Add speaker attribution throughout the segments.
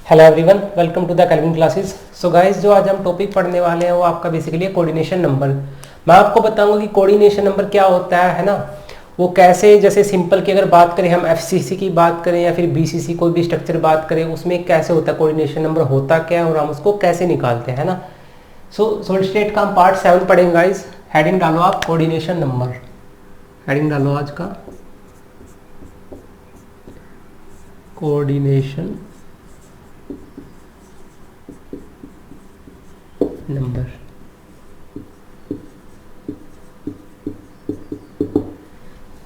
Speaker 1: Hello everyone, welcome to the Calvin classes. So guys, जो आज हम टॉपिक पढ़ने वाले हैं वो आपका बेसिकली है कोऑर्डिनेशन नंबर। मैं आपको बताऊंगा कि कोऑर्डिनेशन नंबर क्या होता है ना, वो कैसे, जैसे सिंपल की अगर बात करें, हम एफसीसी की बात करें या फिर बीसीसी कोई भी स्ट्रक्चर बात करें, उसमें कैसे होता है कोऑर्डिनेशन नंबर, होता क्या है और हम उसको कैसे निकालते हैं ना। सो सॉलिड स्टेट का हम पार्ट 7 पढ़ेंगे गाइस। हेडिंग डालो आप कोऑर्डिनेशन नंबर, हेडिंग डालो आज का कोऑर्डिनेशन नंबर।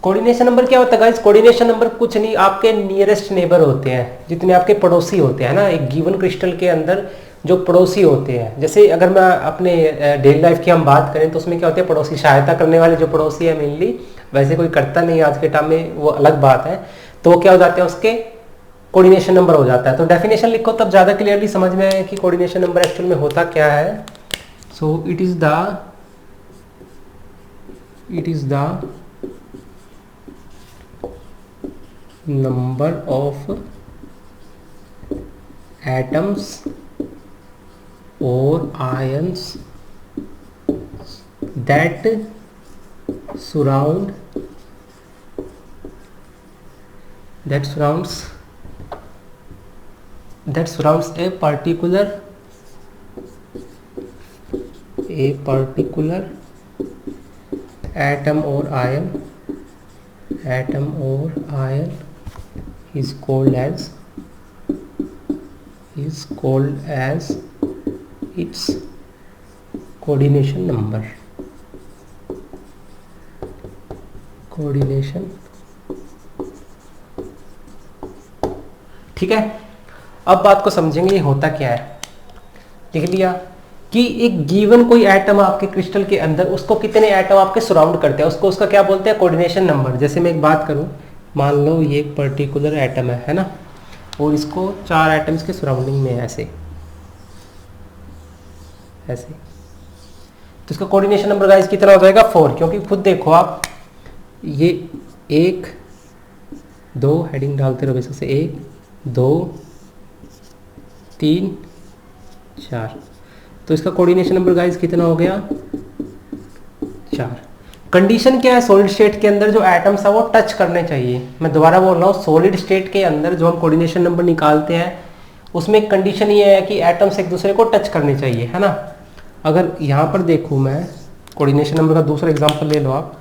Speaker 1: कोऑर्डिनेशन नंबर क्या होता है गाइस? कोऑर्डिनेशन नंबर कुछ नहीं, आपके नियरेस्ट नेबर होते हैं, जितने आपके पड़ोसी होते हैं ना एक गिवन क्रिस्टल के अंदर, जो पड़ोसी होते हैं। जैसे अगर मैं अपने डेली लाइफ की हम बात करें तो उसमें क्या होते हैं, पड़ोसी सहायता करने वाले जो पड़ोसी है मेनली, वैसे कोई करता नहीं आज के टाइम में, वो अलग बात है। तो क्या हो जाते हैं, उसके कोऑर्डिनेशन नंबर हो जाता है। तो डेफिनेशन लिखो तब ज़्यादा क्लियरली समझ में आए कि कोऑर्डिनेशन नंबर एक्चुअल में होता क्या है। So it is the number of atoms or ions that surrounds a particular atom or ion is called as its coordination number। ठीक है, अब बात को समझेंगे ये होता क्या है। लिख लिया कि एक गिवन कोई एटम आपके क्रिस्टल के अंदर, उसको कितने एटम आपके सराउंड करते हैं, उसका क्या बोलते हैं, कोऑर्डिनेशन नंबर। जैसे मैं एक बात करूं, मान लो ये एक पर्टिकुलर एटम है ना, और इसको 4 एटम्स के सराउंडिंग में है ऐसे तो इसका कोऑर्डिनेशन नंबर गाइस कितना हो जाएगा, 4। क्योंकि खुद देखो आप, ये 1 2 हेडिंग डालते रहो बेसिक से, 1 2 3 4। तो इसका कोऑर्डिनेशन नंबर गाइस कितना हो गया, 4। कंडीशन क्या है, सॉलिड स्टेट के अंदर जो एटम्स है वो टच करने चाहिए। मैं दोबारा बोल रहा हूँ, सॉलिड स्टेट के अंदर जो हम कोऑर्डिनेशन नंबर निकालते हैं उसमें एक कंडीशन ये है कि एटम्स एक दूसरे को टच करने चाहिए, है ना। अगर यहाँ पर देखूँ मैं, कोऑर्डिनेशन नंबर का दूसरा एग्जांपल ले लो आप।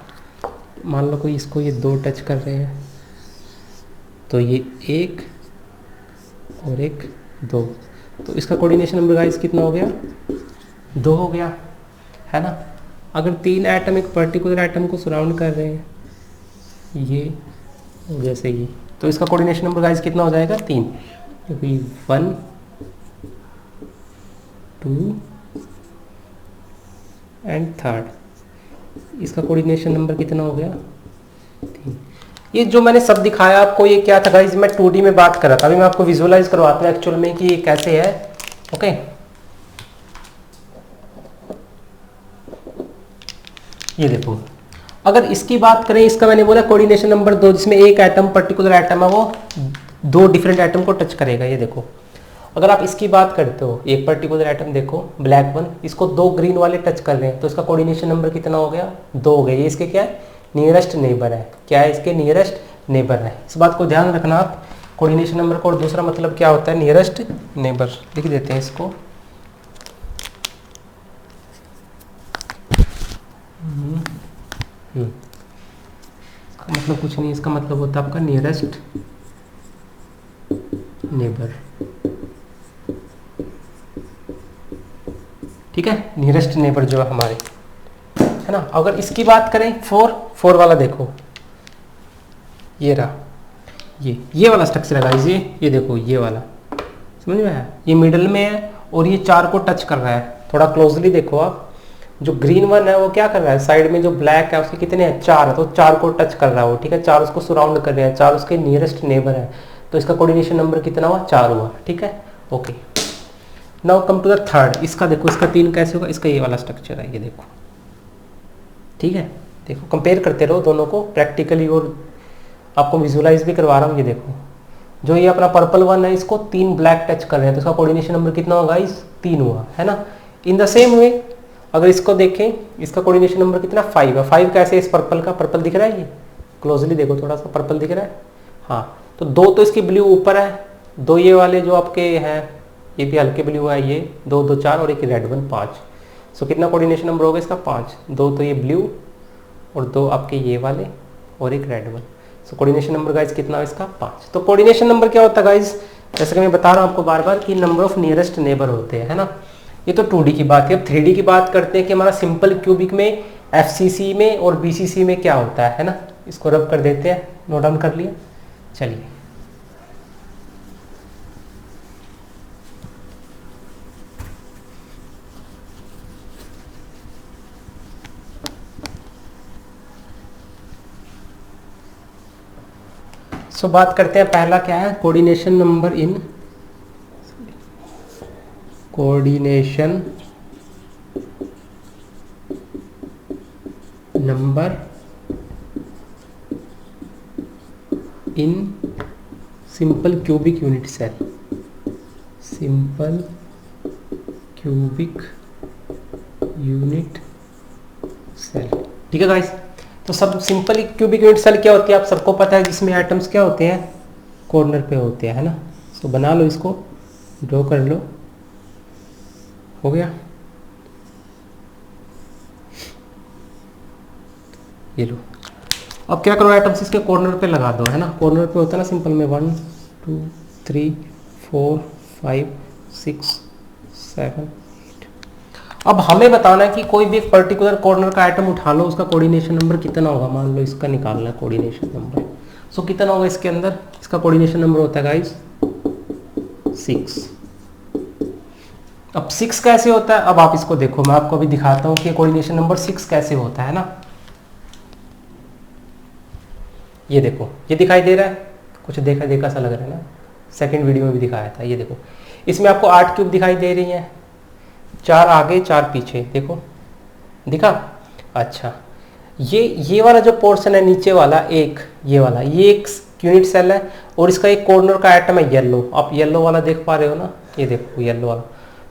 Speaker 1: मान लो कोई इसको ये 2 टच कर रहे हैं, तो ये 1 और 1 2, तो इसका कोऑर्डिनेशन नंबर गाइस कितना हो गया, 2 हो गया, है ना। अगर 3 एटम एक पर्टिकुलर एटम को सराउंड कर रहे हैं, ये जैसे ये, तो इसका कोऑर्डिनेशन नंबर गाइस कितना हो जाएगा, 3। क्योंकि 1 2 एंड 3, इसका कोऑर्डिनेशन नंबर कितना हो गया, 3। ये जो मैंने सब दिखाया आपको, ये क्या था गाइस, मैं 2D में बात कर रहा था। अभी मैं आपको विजुअलाइज करवाता हूँ एक्चुअल में कि ये कैसे है। ओके, ये देखो, अगर इसकी बात करें, इसका मैंने बोला कोऑर्डिनेशन नंबर 2, जिसमें एक एटम, पर्टिकुलर एटम है, वो 2 डिफरेंट एटम को टच करेगा। ये देखो, अगर आप इसकी बात करते हो, एक पर्टिकुलर एटम देखो, ब्लैक वन, इसको 2 ग्रीन वाले टच कर रहे हैं, तो इसका कोऑर्डिनेशन नंबर कितना हो गया, 2 हो गया। ये इसके क्या है, नियरेस्ट नेबर है। क्या है, इसके नियरेस्ट नेबर है। इस बात को ध्यान रखना आप, कोऑर्डिनेशन नंबर का और दूसरा मतलब क्या होता है, नियरेस्ट नेबर। लिख देते हैं इसको, इसका मतलब कुछ नहीं, इसका मतलब होता है आपका नियरेस्ट नेबर। ठीक है, नियरेस्ट नेबर जो है हमारे, है ना। अगर इसकी बात करें, 4 वाला देखो, ये रहा, ये वाला स्ट्रक्चर है गाइस, ये देखो, ये वाला समझ में आया, ये मिडल में है और ये 4 को टच कर रहा है। थोड़ा क्लोजली देखो आप, जो ग्रीन वन है वो क्या कर रहा है, साइड में जो ब्लैक है उसके कितने हैं, 4 है, तो 4 को टच कर रहा है वो, ठीक है। 4 उसको सराउंड कर रहे हैं, 4 उसके नियरेस्ट नेबर है, तो इसका कोऑर्डिनेशन नंबर कितना हुआ, 4 हुआ। ठीक है, okay. Now come to the third. इसका देखो, इसका 3 कैसे होगा, इसका ये वाला स्ट्रक्चर है, ये देखो, ठीक है। देखो, कंपेयर करते रहो दोनों को प्रैक्टिकली, और आपको विजुअलाइज भी करवा रहा हूँ। ये देखो, जो ये अपना पर्पल वन है इसको 3 ब्लैक टच कर रहे हैं, तो इसका कोऑर्डिनेशन नंबर कितना होगा गाइस, 3 हुआ है ना। इन द सेम वे अगर इसको देखें, इसका कोऑर्डिनेशन नंबर कितना 5 है। 5 कैसे, इस पर्पल का, पर्पल दिख रहा है, ये क्लोजली देखो थोड़ा सा, पर्पल दिख रहा है, हाँ। तो 2 तो इसकी ब्लू ऊपर है, 2 ये वाले जो आपके हैं ये भी हल्के ब्लू है, ये 2 2 4 और एक रेड वन 5। सो कितना कोऑर्डिनेशन नंबर होगा इसका 5, 2 तो ये ब्लू और 2 आपके ये वाले और एक red one. So coordination number guys कितना है इसका 5। तो कोऑर्डिनेशन नंबर क्या होता है गाइज, जैसे कि मैं बता रहा हूँ आपको बार बार कि नंबर ऑफ नियरेस्ट नेबर होते हैं, है ना। ये तो 2D की बात है। अब 3D की बात करते हैं कि हमारा सिंपल क्यूबिक में, FCC में और BCC में क्या होता है ना। इसको रब कर देते हैं, नोट डाउन कर लिया, चलिए। सो बात करते हैं, पहला क्या है, coordination number in, coordination number in simple cubic unit cell, simple cubic unit cell, ठीक है गाइस। तो सब सिंपल क्यूबिक यूनिट सेल क्या होती है आप सबको पता है, जिसमें एटम्स क्या होते हैं, कॉर्नर पे होते हैं, है ना। तो बना लो, इसको ड्रॉ कर लो, हो गया। ये लो, अब क्या करो, एटम्स इसके कॉर्नर पे लगा दो, है ना। कॉर्नर पे होता है ना सिंपल में 1 2 3 4 5 6 7 8। अब हमें बताना है कि कोई भी एक पर्टिकुलर कॉर्नर का आइटम उठा लो, उसका कोऑर्डिनेशन नंबर कितना होगा। मान लो इसका निकालना है कोऑर्डिनेशन नंबर, सो कितना होगा इसके अंदर, इसका कोऑर्डिनेशन नंबर होता है गाइस 6। अब 6 कैसे होता है, अब आप इसको देखो, मैं आपको अभी दिखाता हूँ कि कोऑर्डिनेशन नंबर 6 कैसे होता है ना। ये देखो, ये दिखाई दे रहा है, कुछ देखा देखा सा लग रहा है ना, सेकंड वीडियो में भी दिखाया था। ये देखो, इसमें आपको 8 क्यूब दिखाई दे रही हैं, 4 आगे 4 पीछे, देखो दिखा। अच्छा, ये वाला जो पोर्शन है नीचे वाला, एक ये वाला, ये एक यूनिट सेल है और इसका एक कॉर्नर का आइटम है येलो। आप येलो वाला देख पा रहे हो ना, ये देखो येलो वाला।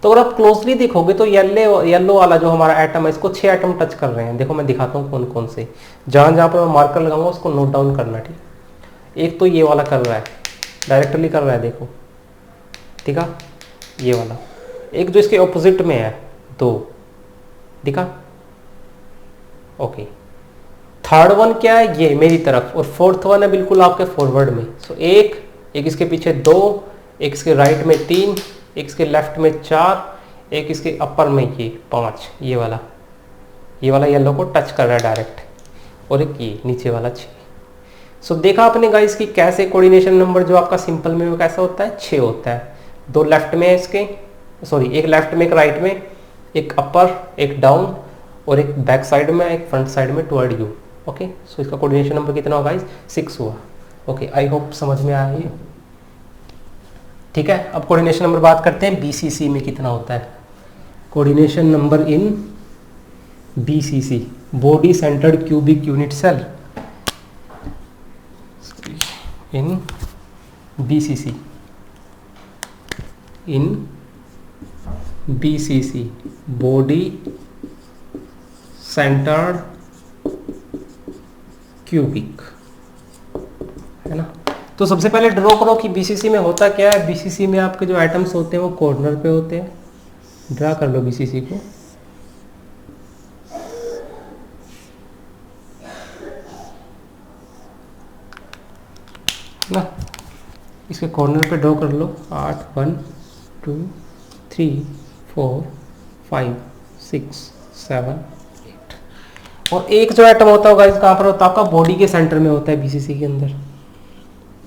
Speaker 1: तो अगर आप क्लोजली देखोगे तो येलो वाला जो हमारा एटम है, इसको 6 एटम टच कर रहे हैं। देखो मैं दिखाता हूँ कौन कौन से, जहाँ जहाँ पर मैं मार्कर लगाऊंगा उसको नोट डाउन करना, ठीक। एक तो ये वाला कर रहा है, डायरेक्टली कर रहा है, देखो दिखा, ये वाला। एक जो इसके ऑपोजिट में है 2, दिखा, ओके। थर्ड वन क्या है, ये मेरी तरफ, और फोर्थ वन है बिल्कुल आपके फॉरवर्ड में। सो एक इसके पीछे 2, एक इसके राइट में 3, एक इसके लेफ्ट में 4, एक इसके अपर में ये 5, ये वाला येलो को टच कर रहा है डायरेक्ट, और एक ये नीचे वाला 6। सो देखा आपने गाइस कि कैसे कोऑर्डिनेशन नंबर जो आपका सिंपल में कैसा होता है, 6 होता है। 2 लेफ्ट में है इसके, सॉरी एक लेफ्ट में, एक राइट में, एक अपर, एक डाउन, और एक बैक साइड में, एक फ्रंट साइड में टुवर्ड यू। ओके, सो इसका कोऑर्डिनेशन नंबर कितना होगा गाइस, 6 हुआ। ओके, आई होप समझ में आया ये, ठीक है। अब कोऑर्डिनेशन नंबर बात करते हैं BCC में कितना होता है। Coordination number in BCC, body centred cubic unit cell, in BCC, in BCC, body centred cubic, है ना। तो सबसे पहले ड्रॉ करो कि BCC में होता क्या है। BCC में आपके जो आइटम्स होते हैं वो कॉर्नर पे होते हैं। ड्रा कर लो BCC को, ना इसके कॉर्नर पे ड्रॉ कर लो 8 1 2 3 4 5 6 7 8। और एक जो आइटम होता होगा कहाँ पर होता है, आपका बॉडी के सेंटर में होता है BCC के अंदर।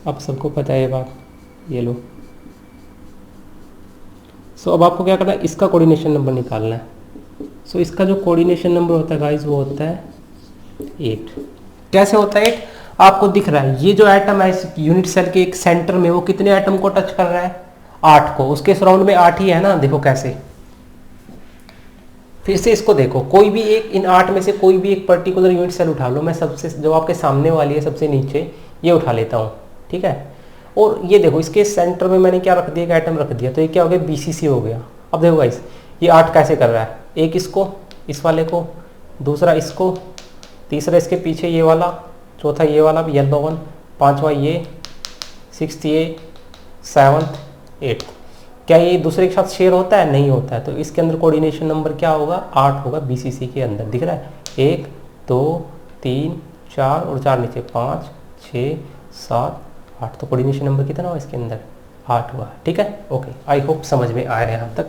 Speaker 1: आप सबको पता है ये बात, ये लो। सो अब आपको क्या करना है, इसका कोऑर्डिनेशन नंबर निकालना है। सो इसका जो कोऑर्डिनेशन नंबर होता है गाइस वो होता है 8। कैसे होता है 8, आपको दिख रहा है ये जो एटम है इस यूनिट सेल के एक सेंटर में, वो कितने एटम को टच कर रहा है, 8 को। उसके सराउंड में 8 ही है ना, देखो कैसे। फिर से इसको देखो, कोई भी एक इन 8 में से कोई भी एक पर्टिकुलर यूनिट सेल उठा लो। मैं सबसे जो आपके सामने वाली है सबसे नीचे, ये उठा लेता हूँ, ठीक है। और ये देखो इसके सेंटर में मैंने क्या रख दिया, एक एटम रख दिया, तो ये क्या हो गया, BCC हो गया। अब देखो गाइस ये 8 कैसे कर रहा है, एक इसको, इस वाले को, दूसरा इसको, तीसरा इसके पीछे ये वाला, चौथा ये वाला येलो वन, पांचवा ये, 6th ये, 7th 8th। क्या ये दूसरे के साथ शेयर होता है, नहीं होता है, तो इसके अंदर कोऑर्डिनेशन नंबर क्या होगा, 8 होगा BCC के अंदर। दिख रहा है 1 2 3 4 और 4 नीचे, 5 6 7 8, तो कोऑर्डिनेशन नंबर कितना हुआ इसके अंदर, 8 हुआ। ठीक है, ओके, आई होप समझ में आया यहाँ तक।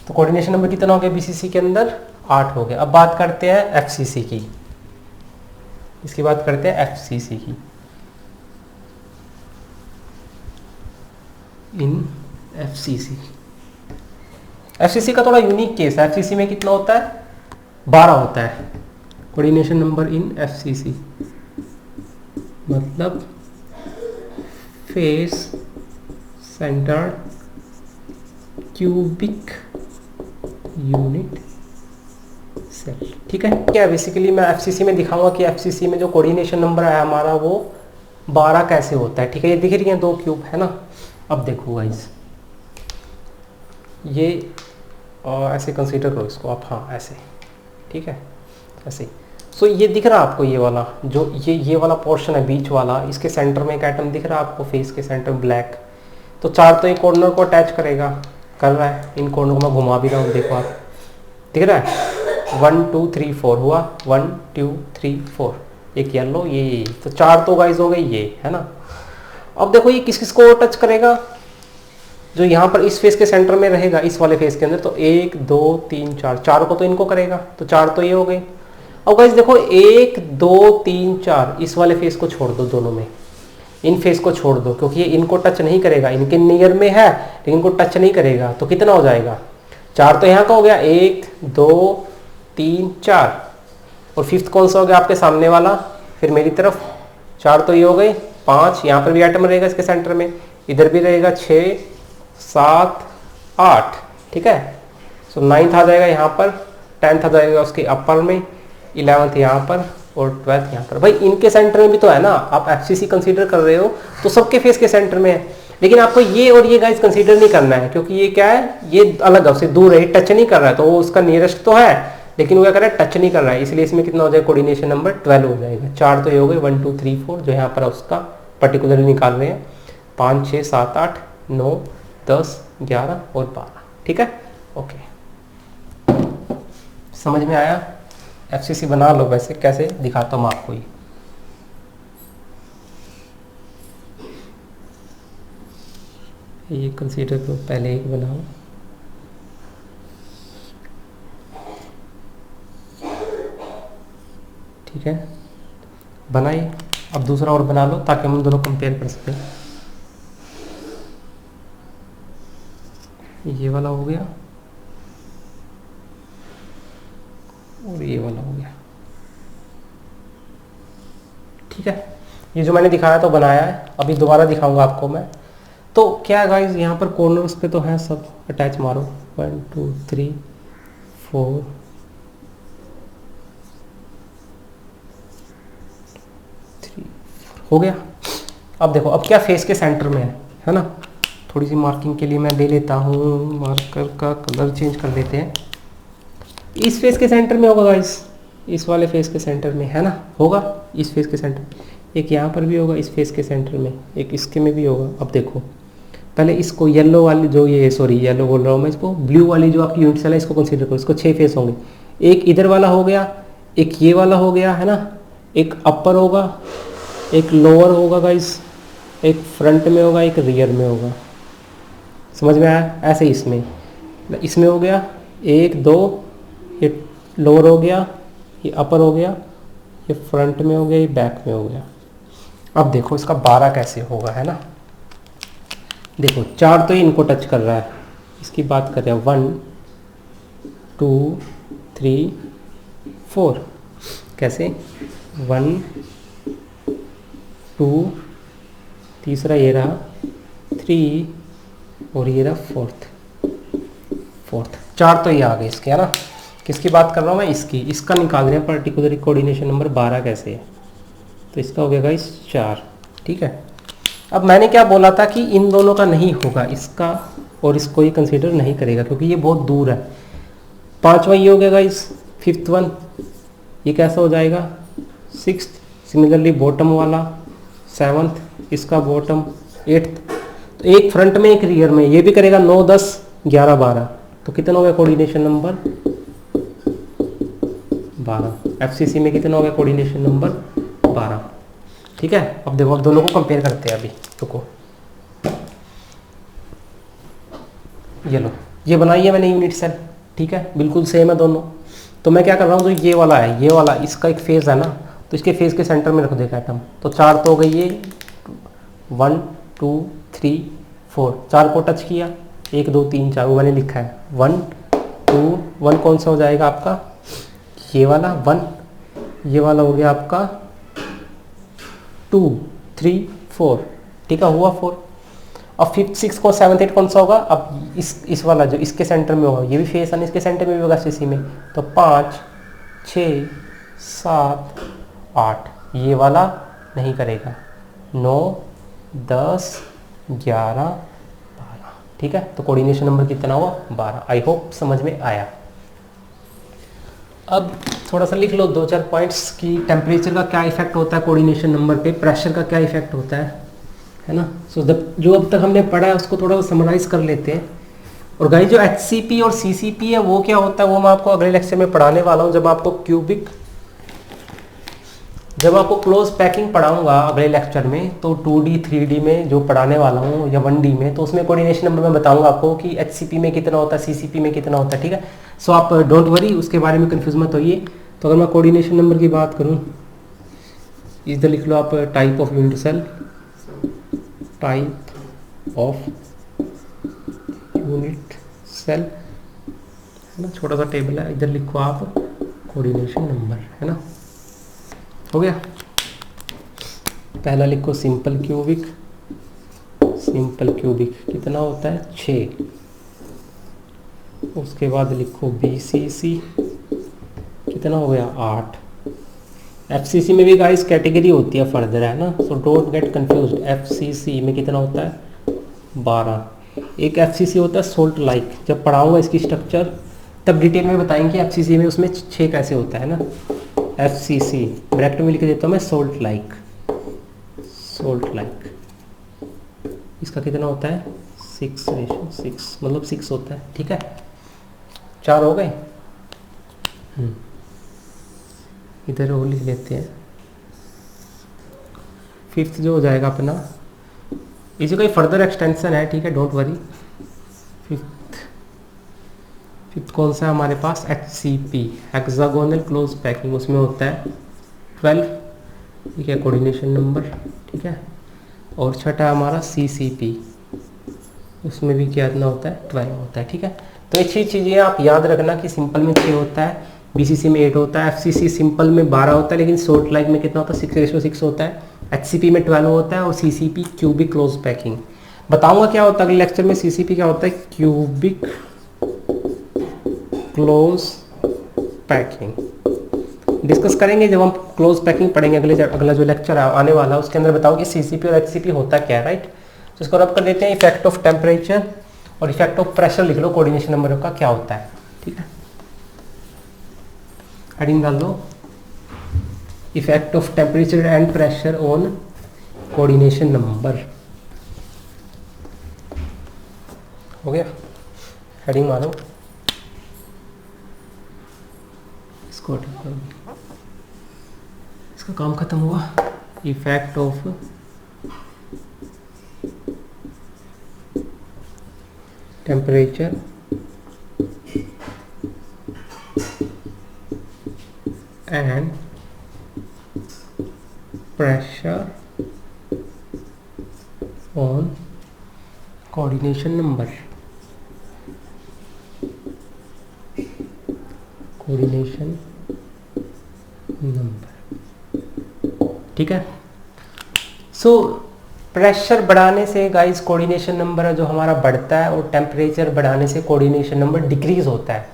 Speaker 1: तो कोऑर्डिनेशन नंबर कितना हो गया BCC के अंदर, 8 हो गया। अब बात करते हैं FCC की, इसकी बात करते हैं FCC की। इन FCC का थोड़ा यूनिक केस है। FCC में कितना होता है, 12 होता है कोऑर्डिनेशन नंबर इन FCC, मतलब face centred cubic unit cell. ठीक है, क्या बेसिकली मैं FCC में दिखाऊंगा कि FCC में जो कोऑर्डिनेशन नंबर है हमारा वो 12 कैसे होता है। ठीक है, ये दिख रही है 2 क्यूब है ना। अब देखो गाइस ये ऐसे कंसीडर करो इसको आप, हाँ ऐसे, ठीक है ऐसे। सो ये दिख रहा है आपको, ये वाला जो ये वाला पोर्शन है बीच वाला, इसके सेंटर में एक एटम दिख रहा है आपको, फेस के सेंटर ब्लैक। तो 4 तो एक कॉर्नर को अटैच करेगा, कर रहा है। इन कॉर्नर को मैं घुमा भी रहा हूँ, देखो आप, दिख रहा है 1 2 3 4 हुआ, 1 2 3 4, एक येलो ये, तो 4 तो गाइस हो गई ये, है ना। अब देखो ये किस किस को टच करेगा, जो यहाँ पर इस फेस के सेंटर में रहेगा, इस वाले फेस के अंदर, तो 1 2 3 4, 4 को तो इनको करेगा, तो 4 तो ये हो गए। अब गाइस देखो 1 2 3 4, इस वाले फेस को छोड़ दो, दोनों में इन फेस को छोड़ दो, क्योंकि ये इनको टच नहीं करेगा, इनके नियर में है लेकिन इनको टच नहीं करेगा। तो कितना हो जाएगा, 4 तो यहाँ का हो गया, 1 2 3 4, और 5th कौन सा हो गया आपके सामने वाला, फिर मेरी तरफ, 4 तो ये हो गए, 5 यहाँ पर भी आइटम रहेगा इसके सेंटर में, इधर भी रहेगा, 6 7 8, ठीक है। सो 9th आ जाएगा यहाँ पर, 10th आ जाएगा उसके अपर में, 11th यहाँ पर और 12th यहाँ पर। भाई इनके सेंटर में भी तो है ना, आप FCC कंसीडर कर रहे हो तो सबके फेस के सेंटर में है, लेकिन आपको ये और ये गाइस कंसीडर नहीं करना है, क्योंकि ये क्या है, ये अलग है, उससे दूर है, टच नहीं कर रहा है, तो वो उसका नियरेस्ट तो है लेकिन वो क्या कर रहा है, टच नहीं कर रहा है, इसलिए इसमें कितना हो जाएगा, कोऑर्डिनेशन नंबर 12 हो जाएगा। 4 तो ये हो गए, 1 2 3 4 जो यहाँ पर उसका पर्टिकुलरली निकाल रहे हैं, 5 6 7 8 9 10 11 और 12, ठीक है, ओके, समझ में आया। FCC बना लो, वैसे कैसे दिखाता हूँ आपको ये कंसीडर करो, पहले एक बनाओ, ठीक है, बनाइए। अब दूसरा और बना लो ताकि हम दोनों कंपेयर कर सकें। ये वाला हो गया और ये वाला हो गया, ठीक है। ये जो मैंने दिखाया तो बनाया है, अभी दोबारा दिखाऊंगा आपको मैं। तो क्या गाइस यहाँ पर कॉर्नर्स पे तो है सब, अटैच मारो, 1 2 3 4 3 हो गया। अब देखो, अब क्या फेस के सेंटर में है ना। थोड़ी सी मार्किंग के लिए मैं ले लेता हूँ, मार्कर का कलर चेंज कर लेते हैं। इस फेस के सेंटर में होगा गाइस, इस वाले फेस के सेंटर में, है ना, होगा इस फेस के सेंटर, एक यहाँ पर भी होगा इस फेस के सेंटर में, एक इसके में भी होगा। अब देखो पहले इसको येलो वाली जो ये, सॉरी येलो बोल रहा हूँ मैं, इसको ब्लू वाली जो आपकी यूनिट सेल है इसको कंसीडर करो। इसको 6 फेस होंगे, एक इधर वाला हो गया, एक ये वाला हो गया, है ना, एक अपर होगा, एक लोअर होगा गाइस, एक फ्रंट में होगा, एक रियर में होगा। समझ में आया। ऐसे इसमें हो गया 1 2, ये लोअर हो गया, ये अपर हो गया, ये फ्रंट में हो गया, ये बैक में हो गया। अब देखो इसका 12 कैसे होगा, है ना। देखो 4 तो इनको टच कर रहा है, इसकी बात कर रहे हैं 1 2 3 4, कैसे 1 2, तीसरा ये रहा 3 और ये रहा 4th। 4 तो ये आ गए इसके, है ना। किसकी बात कर रहा हूँ मैं, इसका निकाल रहे हैं पर्टिकुलर कोऑर्डिनेशन नंबर 12 कैसे है। तो इसका हो गया गाइस 4, ठीक है। अब मैंने क्या बोला था कि इन दोनों का नहीं होगा, इसका और इसको ये कंसीडर नहीं करेगा क्योंकि ये बहुत दूर है। पांचवा ये हो गया गाइस, फिफ्थ वन ये कैसा हो जाएगा, सिक्स्थ। सिमिलरली बॉटम वाला सेवन्थ, इसका बॉटम एट्थ। तो एक फ्रंट में एक रियर में, ये भी करेगा 9 10 11 12। तो कितना हो गया कोऑर्डिनेशन नंबर 12। एफसीसी में कितना हो गया कोऑर्डिनेशन नंबर 12। ठीक है। अब देखो, अब दोनों को कंपेयर करते हैं। अभी रुको, ये लो, ये बनाई है मैंने यूनिट सेल, ठीक है, बिल्कुल सेम है दोनों। तो मैं क्या कर रहा हूँ, जो ये वाला है, ये वाला इसका एक फेज है ना, तो इसके फेज के सेंटर में रख देगा एटम। तो 4 तो हो गई ये, 1 2 3 4, 4 को टच किया, 1 2 3 4 वो मैंने लिखा है। 1 2 1 कौन सा हो जाएगा आपका, ये वाला 1, ये वाला हो गया आपका 2 3 4, ठीक है, हुआ 4। अब 5 6 को 7 8 कौन सा होगा, अब इस वाला जो इसके सेंटर में होगा, ये भी फेस है, इसके सेंटर में भी होगा सीसी में। तो 5 6 7 8, ये वाला नहीं करेगा, 9 10 11 12, ठीक है। तो कोऑर्डिनेशन नंबर कितना हुआ 12। आई होप समझ में आया। अब थोड़ा सा लिख लो 2-4 पॉइंट्स कि टेम्परेचर का क्या इफेक्ट होता है कोऑर्डिनेशन नंबर पे, प्रेशर का क्या इफेक्ट होता है ना। सो जो अब तक हमने पढ़ा है उसको थोड़ा समराइज कर लेते हैं। और गाइस जो एचसीपी और सीसीपी है वो क्या होता है, वो मैं आपको अगले लेक्चर में पढ़ाने वाला हूँ। जब आपको क्लोज पैकिंग पढ़ाऊंगा अगले लेक्चर में, तो 2D 3D में जो पढ़ाने वाला हूँ या 1D में, तो उसमें कोऑर्डिनेशन नंबर मैं बताऊंगा आपको कि एचसीपी में कितना होता है, सीसीपी में कितना होता है, ठीक है। सो आप डोंट वरी, उसके बारे में कंफ्यूज मत होइए। तो अगर मैं कोऑर्डिनेशन नंबर की बात करूँ, इधर लिख लो आप type of unit cell, type of unit cell है ना, छोटा सा टेबल है, इधर लिखो आप कोऑर्डिनेशन नंबर, है ना। हो गया। पहला लिखो सिंपल क्यूबिक, सिंपल क्यूबिक कितना होता है 6। उसके बाद लिखो बीसीसी, कितना हो गया 8। एफसीसी में भी गाइस कैटेगरी होती है फर्दर, है ना, so don't get confused. FCC में कितना होता है 12। एक एफसीसी होता है सोल्ट लाइक, जब पढ़ाऊंगा इसकी स्ट्रक्चर तब डिटेल में बताएंगे एफसीसी में उसमें 6 कैसे होता है ना। एफसीसी ब्रैकेट में लिख देता हूँ मैं सोल्ट लाइक, सोल्ट लाइक इसका कितना होता है 6:6, मतलब 6 होता है, ठीक है। 4 हो गए। इधर और लिख लेते हैं। फिफ्थ जो हो जाएगा अपना, इसी का फर्दर एक्सटेंशन है, ठीक है, डोंट वरी। फिफ्थ कौन सा है हमारे पास, एचसीपी, हेक्सागोनल क्लोज पैकिंग, उसमें होता है 12, ठीक है, कोऑर्डिनेशन नंबर, ठीक है। और छठा हमारा सीसीपी, उसमें भी क्या इतना होता है 12 होता है, ठीक है। तो ये 6 चीज़ें आप याद रखना कि सिंपल में 6 होता है, बीसीसी में 8 होता है, एफसीसी सिंपल में 12 होता है, लेकिन शॉर्ट लाइक में कितना होता है 6:6 होता है, एचसीपी में 12 होता है, और सीसीपी क्यूबिक क्लोज पैकिंग। बताऊंगा क्या होता है अगले लेक्चर में, सीसीपी क्या होता है क्यूबिक क्लोज पैकिंग डिस्कस करेंगे जब हम क्लोज पैकिंग पढ़ेंगे। अगला जो लेक्चर आने वाला है उसके अंदर बताऊँ कि सीसीपी और एचसीपी होता क्या है, राइट। तो इसको रब कर देते हैं। इफेक्ट ऑफ टेम्परेचर और इफेक्ट ऑफ प्रेशर लिख लो, कोऑर्डिनेशन नंबर का क्या होता है, ठीक है। हेडिंग डाल दो, effect of temperature and pressure on coordination number. हो गया, हेडिंग मारो, इसको इसका काम खत्म हुआ। Effect of temperature and pressure on coordination number, coordination number, ठीक है। सो प्रेशर बढ़ाने से गाइस कोऑर्डिनेशन नंबर जो हमारा बढ़ता है, और टेम्परेचर बढ़ाने से कोऑर्डिनेशन नंबर डिक्रीज होता है।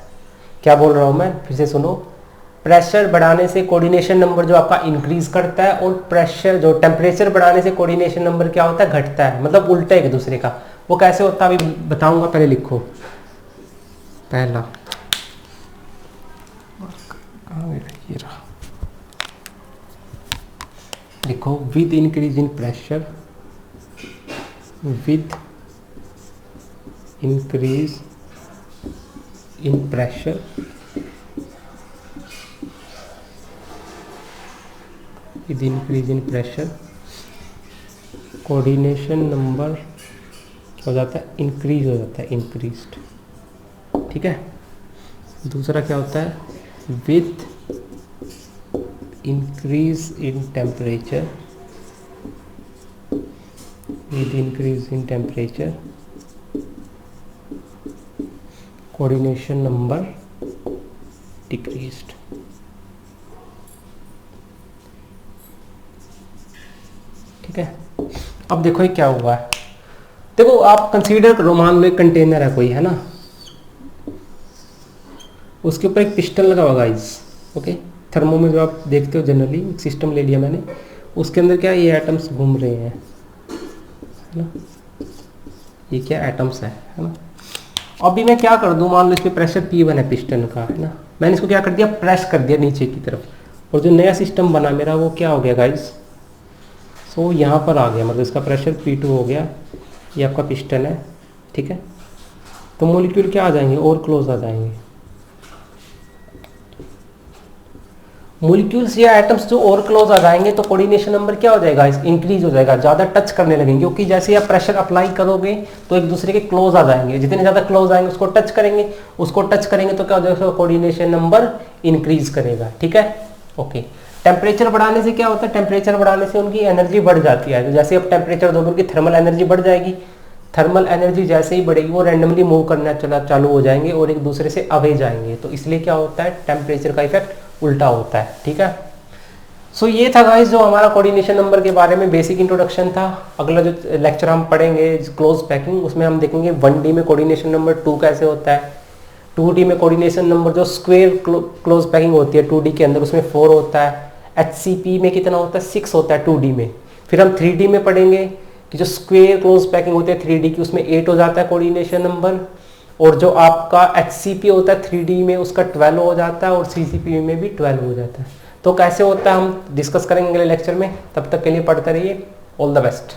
Speaker 1: क्या बोल रहा हूँ मैं, फिर से सुनो। प्रेशर बढ़ाने से कोऑर्डिनेशन नंबर जो आपका इंक्रीज करता है, और प्रेशर जो टेम्परेचर बढ़ाने से कोऑर्डिनेशन नंबर क्या होता है, घटता है, मतलब उल्टा एक दूसरे का। वो कैसे होता है अभी बताऊंगा, पहले लिखो। पहला ये रहा, लिखो with increase in pressure, with increase in pressure with increase in pressure coordination number हो जाता है इंक्रीज, हो जाता है इंक्रीज्ड, ठीक है। दूसरा क्या होता है, with increase in temperature, with increase in temperature coordination number decreased. ठीक है। अब देखो ये क्या हुआ है, देखो आप कंसीडर करो, मान लो एक कंटेनर है कोई, है ना, उसके ऊपर एक पिस्टन लगा हुआ गाइस, ओके। थर्मो में जो आप देखते हो जनरली एक सिस्टम ले लिया मैंने, उसके अंदर क्या ये एटम्स घूम रहे हैं, है ना, ये क्या एटम्स है ना। अभी मैं क्या कर दूं, मान लो इस पे प्रेशर P1 है पिस्टन का, है ना, मैंने इसको क्या कर दिया, प्रेस कर दिया नीचे की तरफ, और जो नया सिस्टम बना मेरा वो क्या हो गया गाइस, सो यहाँ पर आ गया, मतलब इसका प्रेशर P2 हो गया, ये आपका पिस्टन है, ठीक है। तो मॉलिक्यूल क्या आ जाएंगे, और क्लोज आ जाएंगे, मॉलिक्यूल्स या एटम्स जो और क्लोज आ जाएंगे तो कोऑर्डिनेशन नंबर क्या हो जाएगा, इंक्रीज हो जाएगा, ज़्यादा टच करने लगेंगे, क्योंकि जैसे ही आप प्रेशर अप्लाई करोगे तो एक दूसरे के क्लोज आ जाएंगे, जितने ज़्यादा क्लोज आएंगे उसको टच करेंगे, उसको टच करेंगे तो क्या हो जाएगा, कोऑर्डिनेशन नंबर इंक्रीज करेगा, ठीक है, ओके। टेम्परेचर बढ़ाने से क्या होता है, टेम्परेचर बढ़ाने से उनकी एनर्जी बढ़ जाती है, तो जैसे आप टेम्परेचर दोगे उनकी थर्मल एनर्जी बढ़ जाएगी, थर्मल एनर्जी जैसे ही बढ़ेगी वो रैंडमली मूव करना चालू हो जाएंगे और एक दूसरे से अवे जाएंगे, तो इसलिए क्या होता है, टेम्परेचर का इफेक्ट उल्टा होता है, ठीक है। सो ये था गाइस जो हमारा कोऑर्डिनेशन नंबर के बारे में बेसिक इंट्रोडक्शन था। अगला जो लेक्चर हम पढ़ेंगे क्लोज पैकिंग, उसमें हम देखेंगे 1D में कोऑर्डिनेशन नंबर 2 कैसे होता है, 2D में कोऑर्डिनेशन नंबर जो स्क्वायर क्लोज पैकिंग होती है 2D के अंदर उसमें 4 होता है, HCP में कितना होता है, 6 होता है 2D में। फिर हम 3D में पढ़ेंगे कि जो स्क्वायर क्लोज पैकिंग होती है 3D की, उसमें 8 हो जाता है कोऑर्डिनेशन नंबर, और जो आपका HCP होता है 3D में उसका 12 हो जाता है, और CCP में भी 12 हो जाता है। तो कैसे होता है हम डिस्कस करेंगे अगले लेक्चर में, तब तक के लिए पढ़ते रहिए, ऑल द बेस्ट।